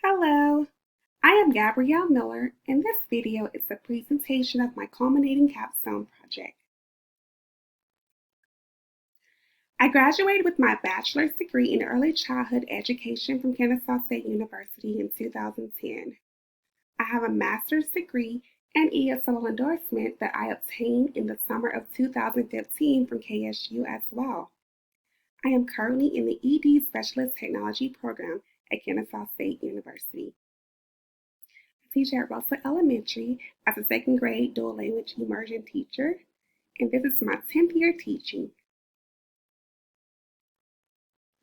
Hello, I am Gabrielle Miller, and this video is a presentation of my culminating capstone project. I graduated with my bachelor's degree in early childhood education from Kennesaw State University in 2010. I have a master's degree and ESL endorsement that I obtained in the summer of 2015 from KSU as well. I am currently in the ED Specialist Technology program at Kennesaw State University. I teach at Russell Elementary as a second grade dual language immersion teacher, and this is my 10th year teaching.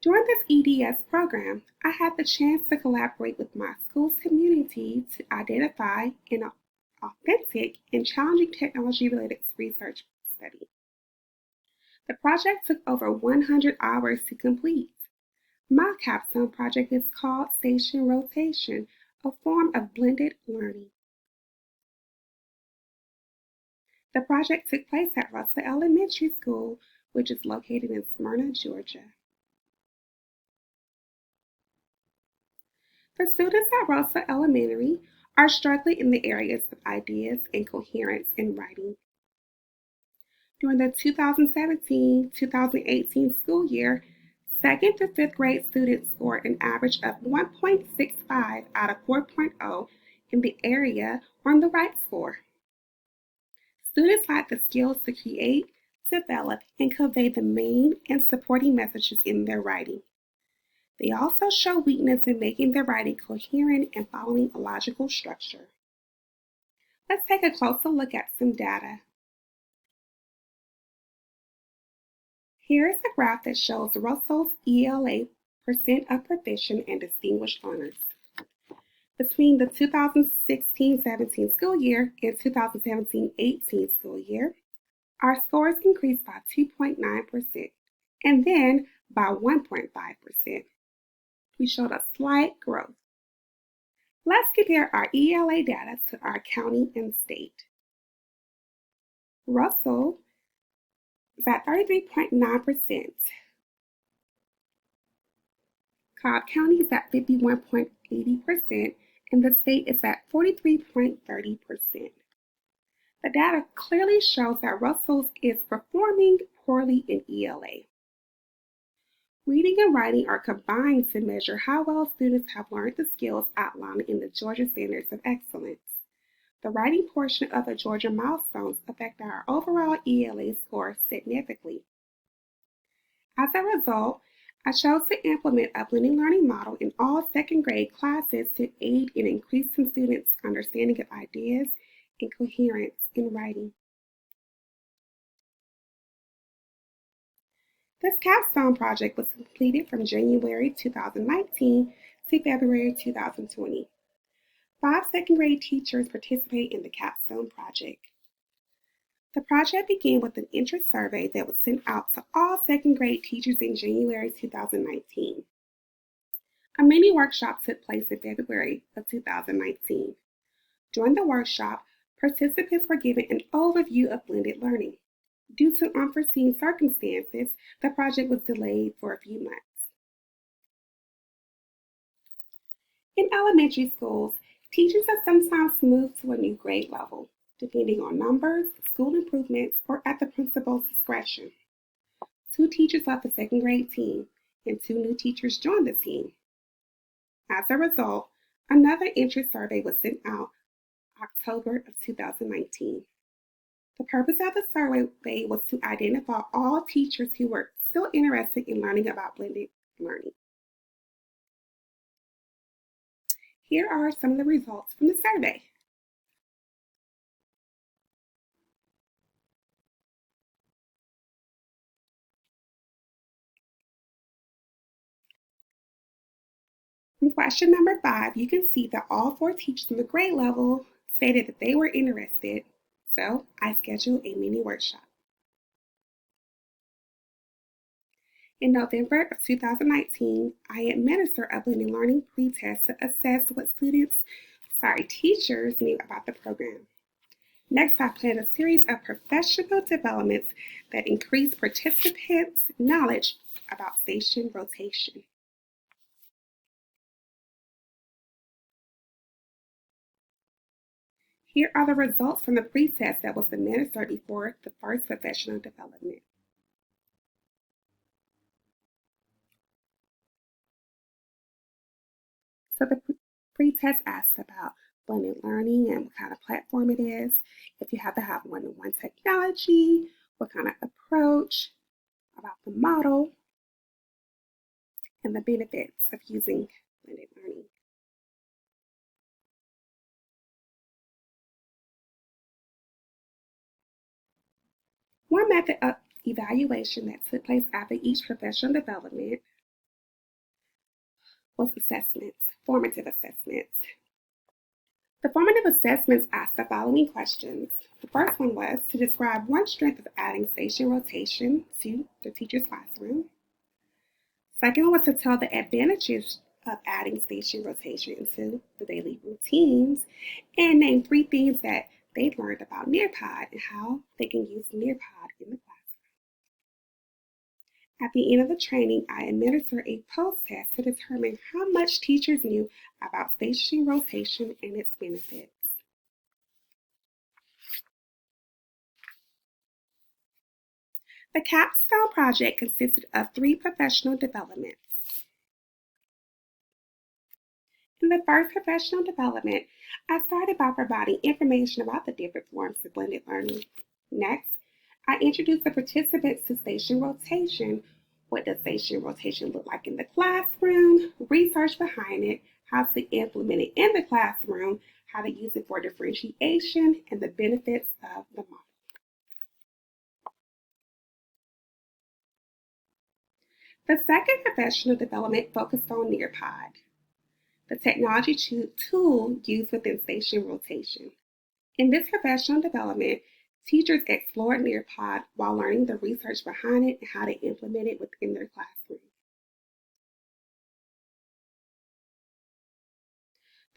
During this EDS program, I had the chance to collaborate with my school's community to identify an authentic and challenging technology-related research study. The project took over 100 hours to complete. My capstone project is called Station Rotation, a form of blended learning. The project took place at Russell Elementary School, which is located in Smyrna, Georgia. The students at Russell Elementary are struggling in the areas of ideas and coherence in writing. During the 2017-2018 school year, 2nd to 5th grade students scored an average of 1.65 out of 4.0 in the area on the right score. Students lack the skills to create, develop, and convey the main and supporting messages in their writing. They also show weakness in making their writing coherent and following a logical structure. Let's take a closer look at some data. Here is the graph that shows Russell's ELA percent of proficient and distinguished learners. Between the 2016-17 school year and 2017-18 school year, our scores increased by 2.9% and then by 1.5%. We showed a slight growth. Let's compare our ELA data to our county and state. Russell is at 33.9%. Cobb County is at 51.80%, and the state is at 43.30%. The data clearly shows that Russell is performing poorly in ELA. Reading and writing are combined to measure how well students have learned the skills outlined in the Georgia Standards of Excellence. The writing portion of the Georgia milestones affect our overall ELA score significantly. As a result, I chose to implement a blended learning model in all second grade classes to aid in increasing students' understanding of ideas and coherence in writing. This capstone project was completed from January 2019 to February 2020. 5 second grade teachers participate in the capstone project. The project began with an interest survey that was sent out to all second grade teachers in January 2019. A mini workshop took place in February of 2019. During the workshop, participants were given an overview of blended learning. Due to unforeseen circumstances, the project was delayed for a few months. In elementary schools, teachers are sometimes moved to a new grade level, depending on numbers, school improvements, or at the principal's discretion. 2 teachers left the second grade team, and 2 new teachers joined the team. As a result, another interest survey was sent out October of 2019. The purpose of the survey was to identify all teachers who were still interested in learning about blended learning. Here are some of the results from the survey. From question number 5, you can see that all 4 teachers in the grade level stated that they were interested, so I scheduled a mini workshop. In November of 2019, I administered a blended learning pretest to assess what teachers knew about the program. Next, I planned a series of professional developments that increase participants' knowledge about station rotation. Here are the results from the pretest that was administered before the first professional development. So the pretest asked about blended learning and what kind of platform it is, if you have to have one-to-one technology, what kind of approach, about the model, and the benefits of using blended learning. One method of evaluation that took place after each professional development was assessments, formative assessments. The formative assessments asked the following questions. The first one was to describe one strength of adding station rotation to the teacher's classroom. Second one was to tell the advantages of adding station rotation into the daily routines and name 3 things that they learned about Nearpod and how they can use Nearpod in the classroom. At the end of the training, I administered a post-test to determine how much teachers knew about station rotation and its benefits. The Capstone project consisted of 3 professional developments. In the first professional development, I started by providing information about the different forms of blended learning. Next, I introduced the participants to station rotation. What does station rotation look like in the classroom? Research behind it, how to implement it in the classroom, how to use it for differentiation, and the benefits of the model. The second professional development focused on Nearpod, the technology tool used within station rotation. In this professional development, teachers explored Nearpod while learning the research behind it and how to implement it within their classroom.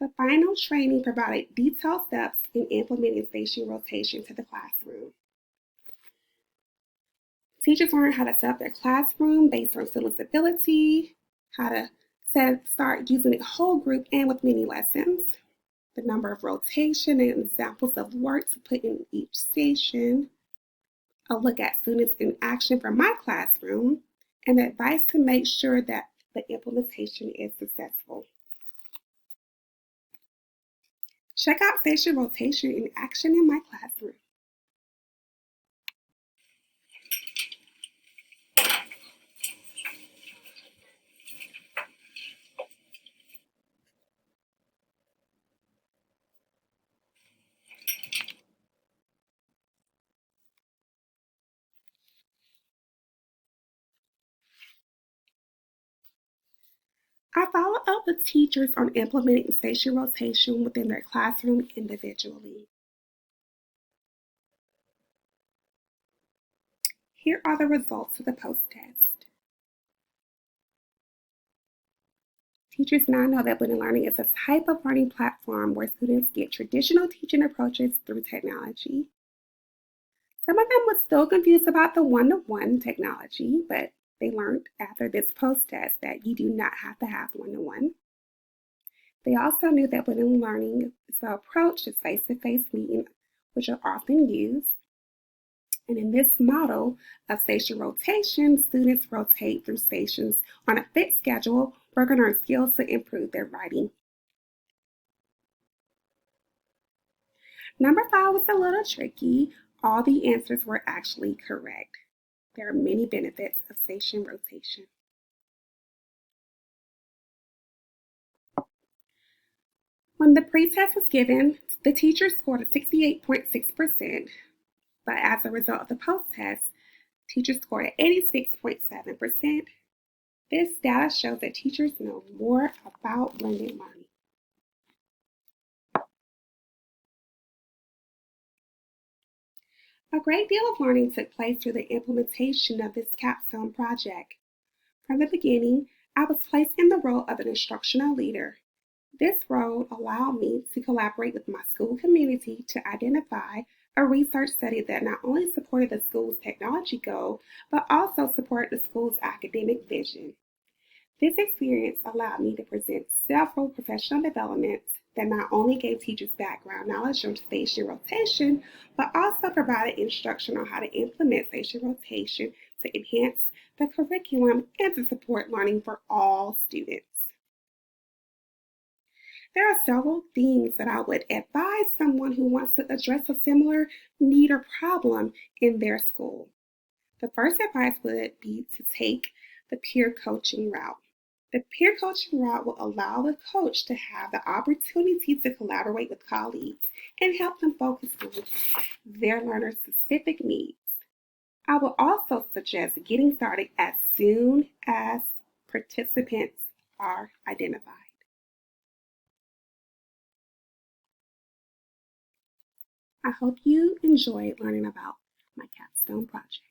The final training provided detailed steps in implementing station rotation to the classroom. Teachers learned how to set up their classroom based on students' ability, how to start using it whole group and with mini lessons, the number of rotation and examples of work to put in each station, a look at students in action from my classroom, and advice to make sure that the implementation is successful. Check out station rotation in action in my classroom. I follow up with teachers on implementing station rotation within their classroom individually. Here are the results of the post-test. Teachers now know that blended learning is a type of learning platform where students get traditional teaching approaches through technology. Some of them were still confused about the one-to-one technology, but they learned after this post-test that you do not have to have one-to-one. They also knew that blended learning is the approach to face-to-face meetings, which are often used. And in this model of station rotation, students rotate through stations on a fixed schedule, working on skills to improve their writing. Number 5 was a little tricky. All the answers were actually correct. There are many benefits of station rotation. When the pretest was given, the teacher scored a 68.6%, but as a result of the post-test, teachers scored at 86.7%. This data shows that teachers know more about blended learning. A great deal of learning took place through the implementation of this capstone project. From the beginning, I was placed in the role of an instructional leader. This role allowed me to collaborate with my school community to identify a research study that not only supported the school's technology goal, but also supported the school's academic vision. This experience allowed me to present several professional developments that not only gave teachers background knowledge on station rotation, but also provided instruction on how to implement station rotation to enhance the curriculum and to support learning for all students. There are several things that I would advise someone who wants to address a similar need or problem in their school. The first advice would be to take the peer coaching route. The peer coaching route will allow the coach to have the opportunity to collaborate with colleagues and help them focus on their learners' specific needs. I will also suggest getting started as soon as participants are identified. I hope you enjoyed learning about my capstone project.